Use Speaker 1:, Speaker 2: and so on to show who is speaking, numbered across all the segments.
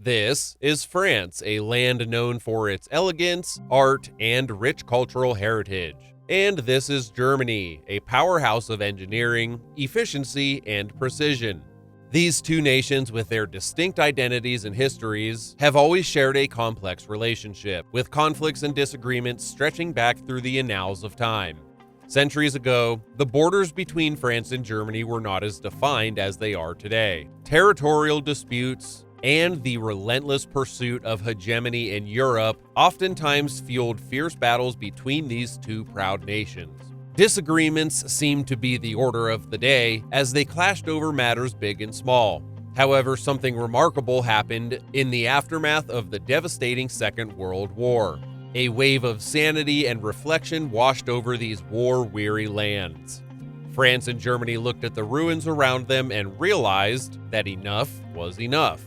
Speaker 1: This is France, a land known for its elegance, art, and rich cultural heritage. And this is Germany, a powerhouse of engineering, efficiency, and precision. These two nations, with their distinct identities and histories, have always shared a complex relationship, with conflicts and disagreements stretching back through the annals of time. Centuries ago, the borders between France and Germany were not as defined as they are today. Territorial disputes and the relentless pursuit of hegemony in Europe oftentimes fueled fierce battles between these two proud nations. Disagreements seemed to be the order of the day as they clashed over matters big and small. However, something remarkable happened in the aftermath of the devastating Second World War. A wave of sanity and reflection washed over these war-weary lands. France and Germany looked at the ruins around them and realized that enough was enough.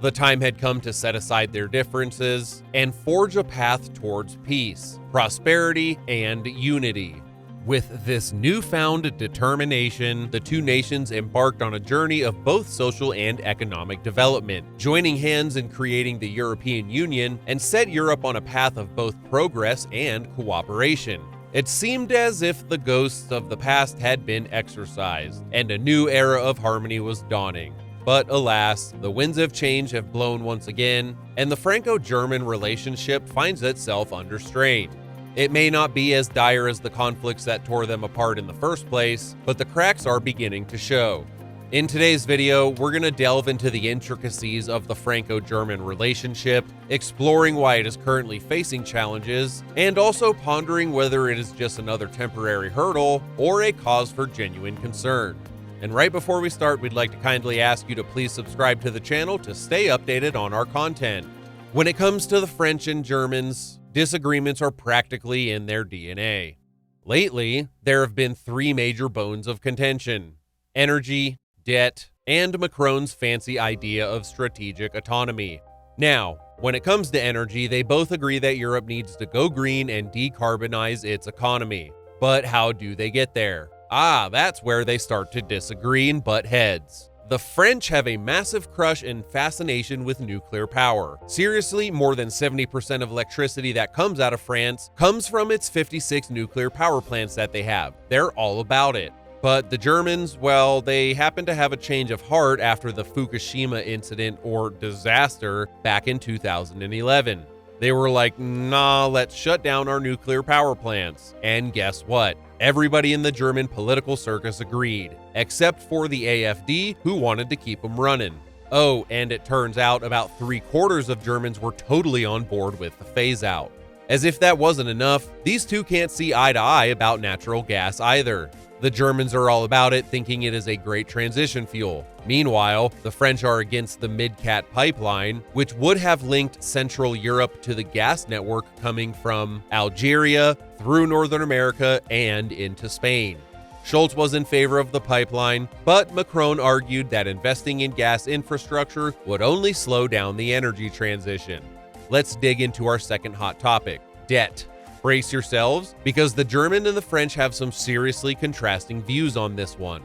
Speaker 1: The time had come to set aside their differences and forge a path towards peace, prosperity, and unity. With this newfound determination, the two nations embarked on a journey of both social and economic development, joining hands in creating the European Union and set Europe on a path of both progress and cooperation. It seemed as if the ghosts of the past had been exorcised, and a new era of harmony was dawning. But alas, the winds of change have blown once again, and the Franco-German relationship finds itself under strain. It may not be as dire as the conflicts that tore them apart in the first place, but the cracks are beginning to show. In today's video, we're going to delve into the intricacies of the Franco-German relationship, exploring why it is currently facing challenges, and also pondering whether it is just another temporary hurdle or a cause for genuine concern. And right before we start, we'd like to kindly ask you to please subscribe to the channel to stay updated on our content. When it comes to the French and Germans, disagreements are practically in their DNA. Lately, there have been three major bones of contention: energy, debt, and Macron's fancy idea of strategic autonomy. Now, when it comes to energy, they both agree that Europe needs to go green and decarbonize its economy. But how do they get there? That's where they start to disagree and butt heads. The French have a massive crush and fascination with nuclear power. Seriously, more than 70% of electricity that comes out of France comes from its 56 nuclear power plants that they have. They're all about it. But the Germans, well, they happen to have a change of heart after the Fukushima incident or disaster back in 2011. They were like, nah, let's shut down our nuclear power plants. And guess what? Everybody in the German political circus agreed, except for the AfD, who wanted to keep them running. Oh, and it turns out about 3/4 of Germans were totally on board with the phase-out. As if that wasn't enough, these two can't see eye to eye about natural gas either. The Germans are all about it, thinking it is a great transition fuel. Meanwhile, the French are against the MidCat pipeline, which would have linked Central Europe to the gas network coming from Algeria, through Northern America, and into Spain. Schultz was in favor of the pipeline, but Macron argued that investing in gas infrastructure would only slow down the energy transition. Let's dig into our second hot topic: debt. Brace yourselves, because the German and the French have some seriously contrasting views on this one.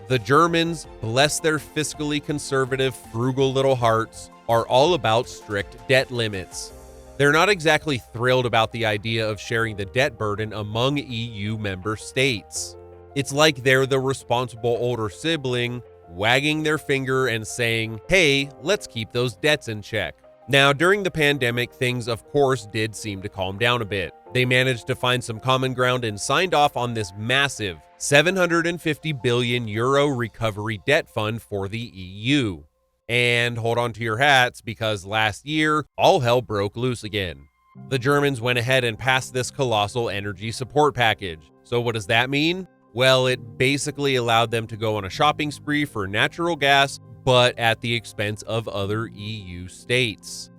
Speaker 1: The Germans, bless their fiscally conservative, frugal little hearts, are all about strict debt limits. They're not exactly thrilled about the idea of sharing the debt burden among EU member states. It's like they're the responsible older sibling, wagging their finger and saying, hey, let's keep those debts in check. Now, during the pandemic, things of course did seem to calm down a bit. They managed to find some common ground and signed off on this massive 750 billion euro recovery debt fund for the EU. And hold on to your hats, because last year, all hell broke loose again. The Germans went ahead and passed this colossal energy support package. So what does that mean? Well, it basically allowed them to go on a shopping spree for natural gas, but at the expense of other EU states.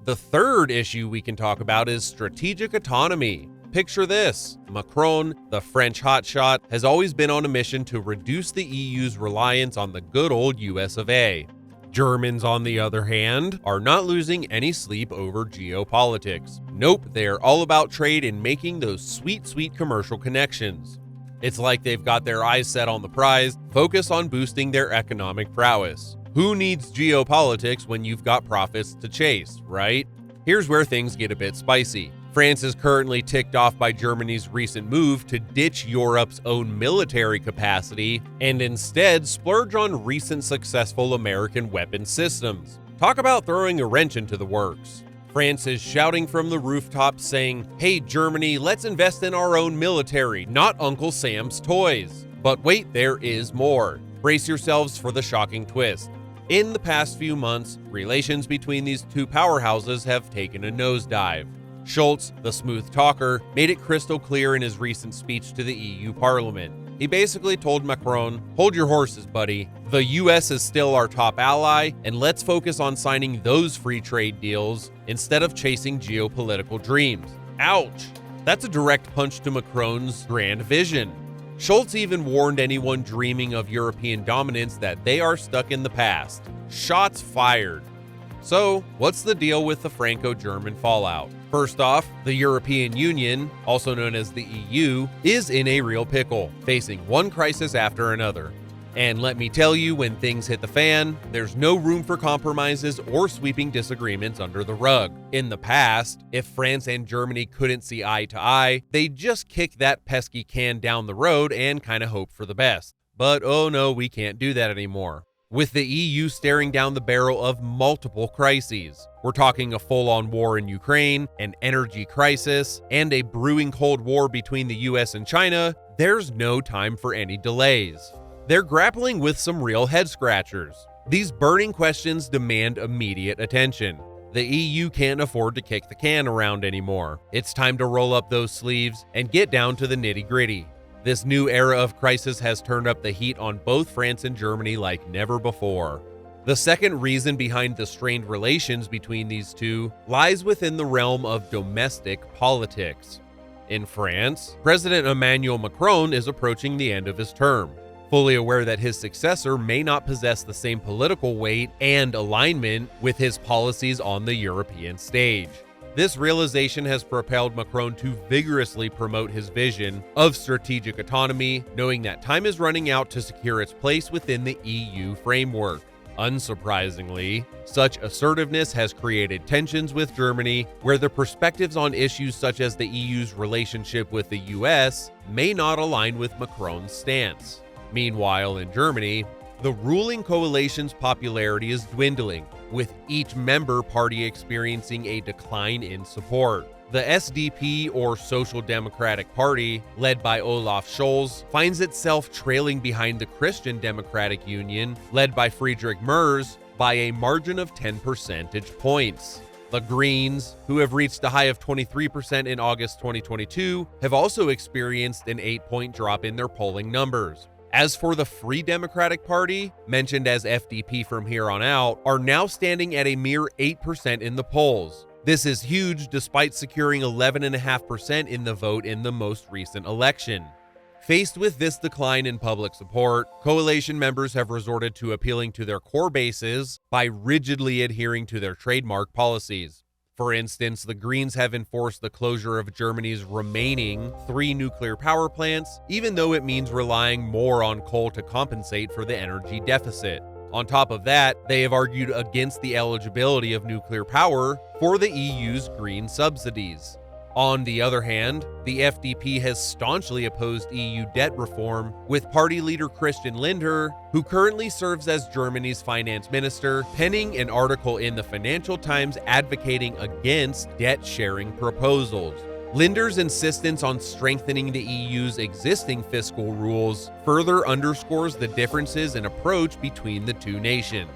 Speaker 1: The third issue we can talk about is strategic autonomy. Picture this: Macron, the French hotshot, has always been on a mission to reduce the EU's reliance on the good old US of A. Germans, on the other hand, are not losing any sleep over geopolitics. Nope, they are all about trade and making those sweet commercial connections. It's like they've got their eyes set on the prize, focus on boosting their economic prowess. Who needs geopolitics when you've got profits to chase, right? Here's where things get a bit spicy. France is currently ticked off by Germany's recent move to ditch Europe's own military capacity and instead splurge on recent successful American weapon systems. Talk about throwing a wrench into the works. France is shouting from the rooftops saying, "Hey Germany, let's invest in our own military, not Uncle Sam's toys." But wait, there is more. Brace yourselves for the shocking twist. In the past few months, relations between these two powerhouses have taken a nosedive. Scholz, the smooth talker, made it crystal clear in his recent speech to the EU Parliament. He basically told Macron, "Hold your horses, buddy. The US is still our top ally, and let's focus on signing those free trade deals instead of chasing geopolitical dreams." Ouch! That's a direct punch to Macron's grand vision. Scholz even warned anyone dreaming of European dominance that they are stuck in the past. Shots fired. So, what's the deal with the Franco-German fallout? First off, the European Union, also known as the EU, is in a real pickle, facing one crisis after another. And let me tell you, when things hit the fan, there's no room for compromises or sweeping disagreements under the rug. In the past, if France and Germany couldn't see eye to eye, they'd just kick that pesky can down the road and kind of hope for the best. But oh no, we can't do that anymore. With the EU staring down the barrel of multiple crises. We're talking a full-on war in Ukraine, an energy crisis, and a brewing Cold War between the US and China. There's no time for any delays. They're grappling with some real head-scratchers. These burning questions demand immediate attention. The EU can't afford to kick the can around anymore. It's time to roll up those sleeves and get down to the nitty-gritty. This new era of crisis has turned up the heat on both France and Germany like never before. The second reason behind the strained relations between these two lies within the realm of domestic politics. In France, President Emmanuel Macron is approaching the end of his term. Fully aware that his successor may not possess the same political weight and alignment with his policies on the European stage. This realization has propelled Macron to vigorously promote his vision of strategic autonomy, knowing that time is running out to secure its place within the EU framework. Unsurprisingly, such assertiveness has created tensions with Germany, where the perspectives on issues such as the EU's relationship with the US may not align with Macron's stance. Meanwhile, in Germany, the ruling coalition's popularity is dwindling, with each member party experiencing a decline in support. The SDP, or Social Democratic Party, led by Olaf Scholz, finds itself trailing behind the Christian Democratic Union, led by Friedrich Merz, by a margin of 10 percentage points. The Greens, who have reached a high of 23% in August 2022, have also experienced an 8-point drop in their polling numbers. As for the Free Democratic Party, mentioned as FDP from here on out, are now standing at a mere 8% in the polls. This is huge despite securing 11.5% in the vote in the most recent election. Faced with this decline in public support, coalition members have resorted to appealing to their core bases by rigidly adhering to their trademark policies. For instance, the Greens have enforced the closure of Germany's remaining 3 nuclear power plants, even though it means relying more on coal to compensate for the energy deficit. On top of that, they have argued against the eligibility of nuclear power for the EU's green subsidies. On the other hand, the FDP has staunchly opposed EU debt reform, with party leader Christian Lindner, who currently serves as Germany's finance minister, penning an article in the Financial Times advocating against debt-sharing proposals. Lindner's insistence on strengthening the EU's existing fiscal rules further underscores the differences in approach between the two nations.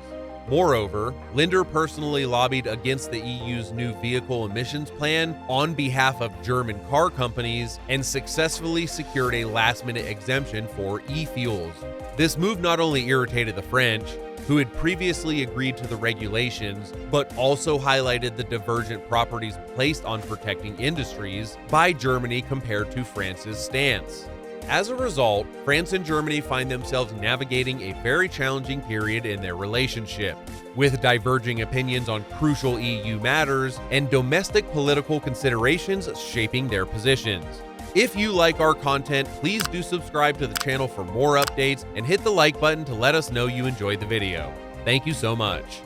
Speaker 1: Moreover, Lindner personally lobbied against the EU's new vehicle emissions plan on behalf of German car companies and successfully secured a last-minute exemption for e-fuels. This move not only irritated the French, who had previously agreed to the regulations, but also highlighted the divergent properties placed on protecting industries by Germany compared to France's stance. As a result, France and Germany find themselves navigating a very challenging period in their relationship, with diverging opinions on crucial EU matters and domestic political considerations shaping their positions. If you like our content, please do subscribe to the channel for more updates and hit the like button to let us know you enjoyed the video. Thank you so much.